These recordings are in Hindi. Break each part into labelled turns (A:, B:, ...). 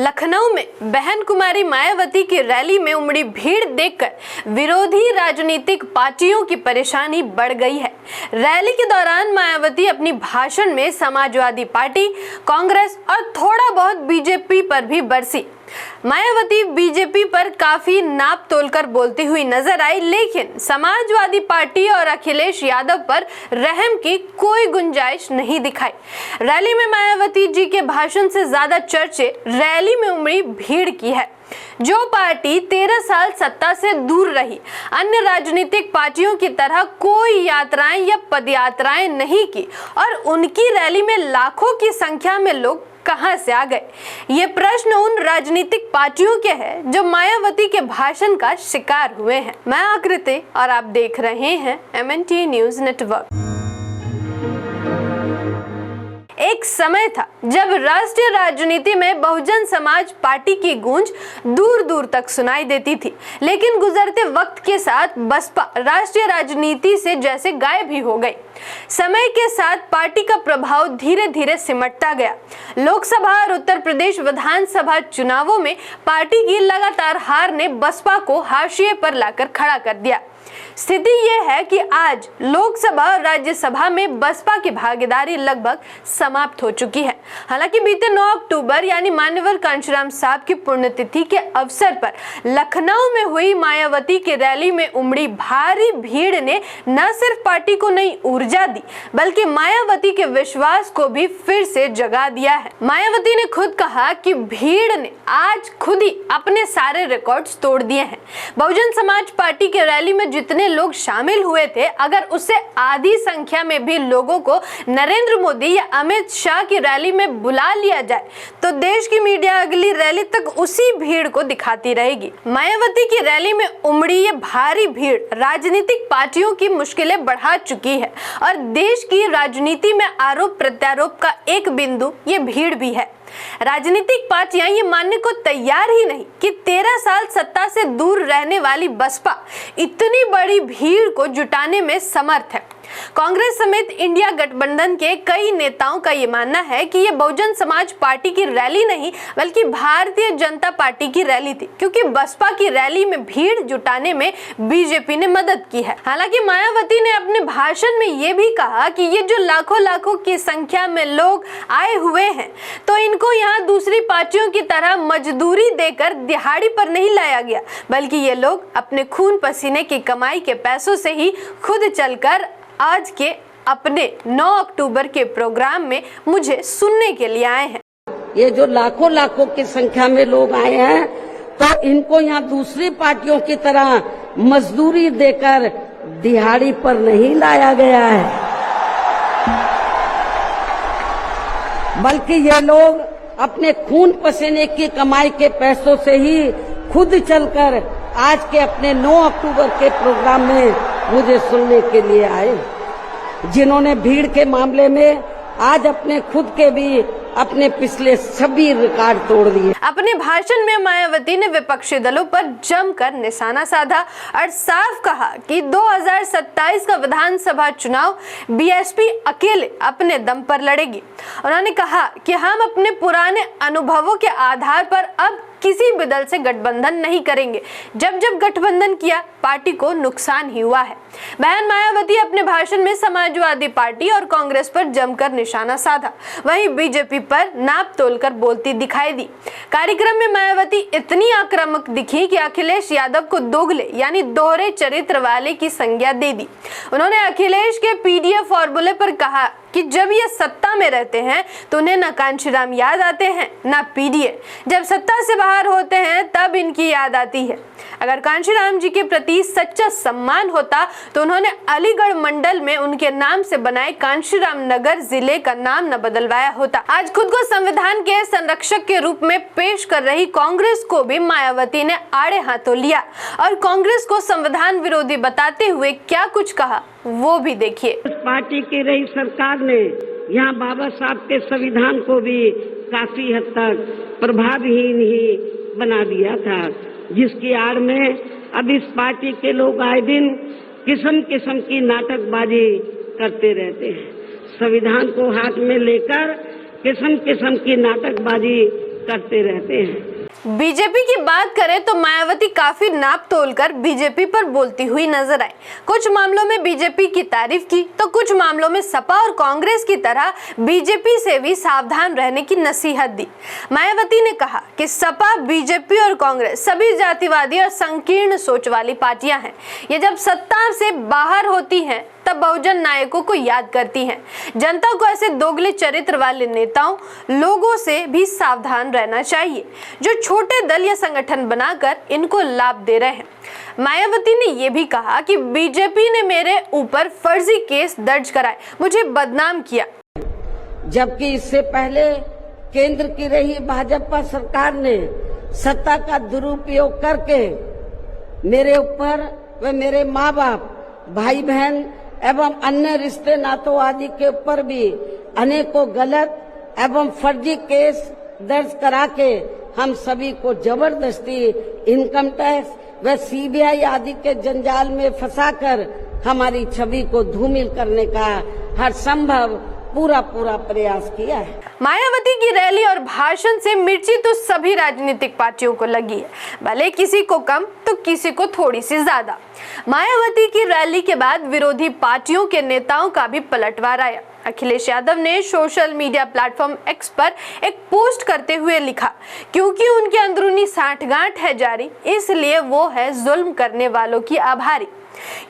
A: लखनऊ में बहन कुमारी मायावती की रैली में उमड़ी भीड़ देखकर विरोधी राजनीतिक पार्टियों की परेशानी बढ़ गई है। रैली के दौरान मायावती अपनी भाषण में समाजवादी पार्टी, कांग्रेस और थोड़ा बहुत बीजेपी पर भी बरसी। मायावती बीजेपी पर काफी नाप तोलकर बोलती हुई नजर आई, लेकिन समाजवादी पार्टी और अखिलेश यादव पर रहम की कोई गुंजाइश नहीं दिखाई। रैली में मायावती जी के भाषण से ज्यादा चर्चे रैली में उमड़ी भीड़ की है। जो पार्टी 13 साल सत्ता से दूर रही, अन्य राजनीतिक पार्टियों की तरह कोई यात्राएं या पदयात्राएं नहीं की और उनकी रैली में लाखों की संख्या में लोग कहां से आ गए? ये प्रश्न उन राजनीतिक पार्टियों के हैं जो मायावती के भाषण का शिकार हुए हैं। मैं आकृति और आप देख रहे हैं MNT न्यूज नेटवर्क। एक समय था जब राष्ट्रीय राजनीति में बहुजन समाज पार्टी की गूंज दूर दूर तक सुनाई देती थी, लेकिन गुजरते वक्त के साथ बसपा राष्ट्रीय राजनीति से जैसे गायब ही हो गई। समय के साथ पार्टी का प्रभाव धीरे धीरे सिमटता गया। लोकसभा और उत्तर प्रदेश विधानसभा चुनावों में पार्टी की लगातार हार ने बसपा को हाशिए पर लाकर खड़ा कर दिया। स्थिति यह है कि आज लोकसभा और राज्यसभा में बसपा की भागीदारी लगभग समाप्त हो चुकी है। हालांकि बीते 9 अक्टूबर यानी मान्यवर कांशीराम साहब की पुण्यतिथि के अवसर पर लखनऊ में हुई मायावती की रैली में उमड़ी भारी भीड़ ने न सिर्फ पार्टी को नई ऊर्जा दी, बल्कि मायावती के विश्वास को भी फिर से जगा दिया है। मायावती ने खुद कहा कि भीड़ ने आज खुद ही अपने सारे रिकॉर्ड्स तोड़ दिए हैं। बहुजन समाज पार्टी की रैली में जितने लोग शामिल हुए थे, अगर उससे आधी संख्या में भी लोगों को नरेंद्र मोदी या अमित शाह की रैली में बुला लिया जाए तो देश की मीडिया अगली रैली तक उसी भीड़ को दिखाती रहेगी। मायावती की रैली में उमड़ी ये भारी भीड़ राजनीतिक पार्टियों की मुश्किलें बढ़ा चुकी है और देश की राजनीति में आरोप प्रत्यारोप का एक बिंदु ये भीड़ भी है। राजनीतिक पार्टियां ये मानने को तैयार ही नहीं कि 13 साल सत्ता से दूर रहने वाली बसपा इतनी बड़ी भीड़ को जुटाने में समर्थ है। कांग्रेस समेत इंडिया गठबंधन के कई नेताओं का ये मानना है कि ये बहुजन समाज पार्टी की रैली नहीं बल्कि भारतीय जनता पार्टी की रैली थी, क्योंकि बसपा की रैली में भीड़ जुटाने में बीजेपी ने मदद की है। हालांकि मायावती ने अपने भाषण में ये भी कहा कि ये जो लाखों की संख्या में लोग आए हुए हैं, तो इनको यहाँ दूसरी पार्टियों की तरह मजदूरी देकर दिहाड़ी पर नहीं लाया गया, बल्कि ये लोग अपने खून पसीने की कमाई के पैसों से ही खुद चलकर आज के अपने 9 अक्टूबर के प्रोग्राम में मुझे सुनने के लिए आए हैं।
B: ये जो लाखों की संख्या में लोग आए हैं, तो इनको यहाँ दूसरी पार्टियों की तरह मजदूरी देकर दिहाड़ी पर नहीं लाया गया है, बल्कि ये लोग अपने खून पसीने की कमाई के पैसों से ही खुद चलकर आज के अपने 9 अक्टूबर के प्रोग्राम में मुझे सुनने के लिए आए, जिन्होंने भीड़ के मामले में आज अपने खुद के भी अपने पिछले सभी रिकॉर्ड तोड़ दिए।
A: अपने भाषण में मायावती ने विपक्षी दलों पर जमकर निशाना साधा और साफ कहा कि 2027 का विधानसभा चुनाव बीएसपी अकेले अपने दम पर लड़ेगी। उन्होंने कहा कि हम अपने पुराने अनुभवों के आधार पर अब किसी भी दल से गठबंधन नहीं करेंगे। जब गठबंधन किया पार्टी को नुकसान ही हुआ है। बहन मायावती अपने भाषण में समाजवादी पार्टी और कांग्रेस पर जमकर निशाना साधा, वहीं बीजेपी पर नाप तोलकर बोलती दिखाई दी। कार्यक्रम में मायावती इतनी आक्रामक दिखी कि अखिलेश यादव को दोगले यानी दोहरे चरित्र वाले की संज्ञा दे दी। उन्होंने अखिलेश के पीडीएफ फॉर्मूले पर कहा कि जब ये सत्ता में रहते हैं तो उन्हें न कांशीराम याद आते हैं न पीडीए, जब सत्ता से बाहर होते हैं तब इनकी याद आती है। अगर कांशीराम जी के प्रति सच्चा सम्मान होता तो उन्होंने अलीगढ़ मंडल में उनके नाम से बनाए कांशीराम नगर जिले का नाम न बदलवाया होता। आज खुद को संविधान के संरक्षक के रूप में पेश कर रही कांग्रेस को भी मायावती ने आड़े हाथों लिया और कांग्रेस को संविधान विरोधी बताते हुए क्या कुछ कहा वो भी देखिए।
B: पार्टी की रही सरकार ने यहाँ बाबा साहब के संविधान को भी काफी हद तक प्रभावहीन ही बना दिया था, जिसकी आड़ में अब इस पार्टी के लोग आए दिन किस्म किस्म की नाटकबाजी करते रहते हैं। संविधान को हाथ में लेकर किस्म किस्म की नाटकबाजी करते रहते हैं।
A: बीजेपी की बात करें तो मायावती काफी नाप तोलकर बीजेपी पर बोलती हुई नजर आई। कुछ मामलों में बीजेपी की तारीफ की तो कुछ मामलों में सपा और कांग्रेस की तरह बीजेपी से भी सावधान रहने की नसीहत दी। मायावती ने कहा कि सपा, बीजेपी और कांग्रेस सभी जातिवादी और संकीर्ण सोच वाली पार्टियां हैं। ये जब सत्ता से बाहर होती हैं तब बहुजन नायकों को याद करती हैं। जनता को ऐसे दोगले चरित्र वाले नेताओं, लोगों से भी सावधान रहना चाहिए जो छोटे दल या संगठन बनाकर इनको लाभ दे रहे हैं। मायावती ने यह भी कहा कि बीजेपी ने मेरे ऊपर फर्जी केस दर्ज कराए, मुझे बदनाम किया।
B: जबकि इससे पहले केंद्र की रही भाजपा सरकार ने सत्ता का दुरुपयोग करके मेरे ऊपर व मेरे माँ बाप, भाई बहन एवं अन्य रिश्ते नातों आदि के ऊपर भी अनेकों गलत एवं फर्जी केस दर्ज करा के हम सभी को जबरदस्ती इनकम टैक्स व सीबीआई आदि के जंजाल में फंसाकर हमारी छवि को धूमिल करने का हर संभव पूरा प्रयास किया है।
A: मायावती की रैली और भाषण से मिर्ची तो सभी राजनीतिक पार्टियों को लगी है, भले किसी को कम तो किसी को थोड़ी सी ज्यादा। मायावती की रैली के बाद विरोधी पार्टियों के नेताओं का भी पलटवार आया। अखिलेश यादव ने सोशल मीडिया प्लेटफॉर्म एक्स पर एक पोस्ट करते हुए लिखा, क्योंकि उनके अंदरूनी सांठगांठ है जारी, इसलिए वो है जुल्म करने वालों की आभारी।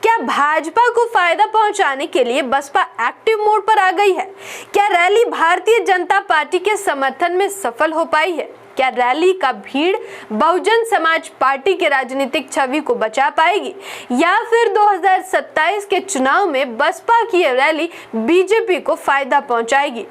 A: क्या भाजपा को फायदा पहुंचाने के लिए बसपा एक्टिव मोड पर आ गई है? क्या रैली भारतीय जनता पार्टी के समर्थन में सफल हो पाई है? क्या रैली का भीड़ बहुजन समाज पार्टी के राजनीतिक छवि को बचा पाएगी, या फिर 2027 के चुनाव में बसपा की यह रैली बीजेपी को फायदा पहुंचाएगी?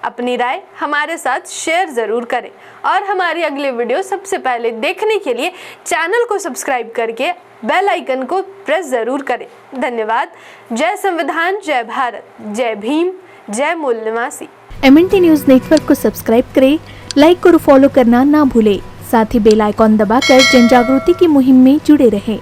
A: अपनी राय हमारे साथ शेयर जरूर करें और हमारी अगली वीडियो सबसे पहले देखने के लिए चैनल को सब्सक्राइब करके बेल आइकन को प्रेस जरूर करें। धन्यवाद। जय संविधान, जय भारत, जय भीम, जय मूल निवासी।
C: MNT न्यूज नेटवर्क को सब्सक्राइब करें, लाइक और फॉलो करना ना भूलें। साथ ही बेल आइकॉन दबाकर जन जागृति की मुहिम में जुड़े रहें।